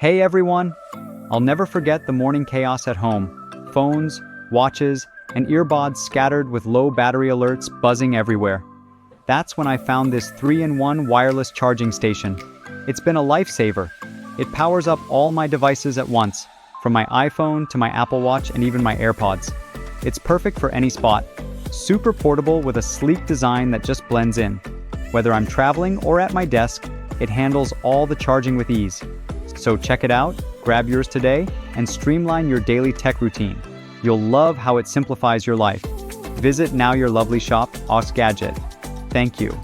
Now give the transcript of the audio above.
Hey everyone! I'll never forget the morning chaos at home. Phones, watches, and earbuds scattered with low battery alerts buzzing everywhere. That's when I found this 3-in-1 wireless charging station. It's been a lifesaver. It powers up all my devices at once, from my iPhone to my Apple Watch and even my Airpods. It's perfect for any spot. Super portable with a sleek design that just blends in. Whether I'm traveling or at my desk, it handles all the charging with ease. So check it out, grab yours today, and streamline your daily tech routine. You'll love how it simplifies your life. Visit now your lovely shop, Gadget. Thank you.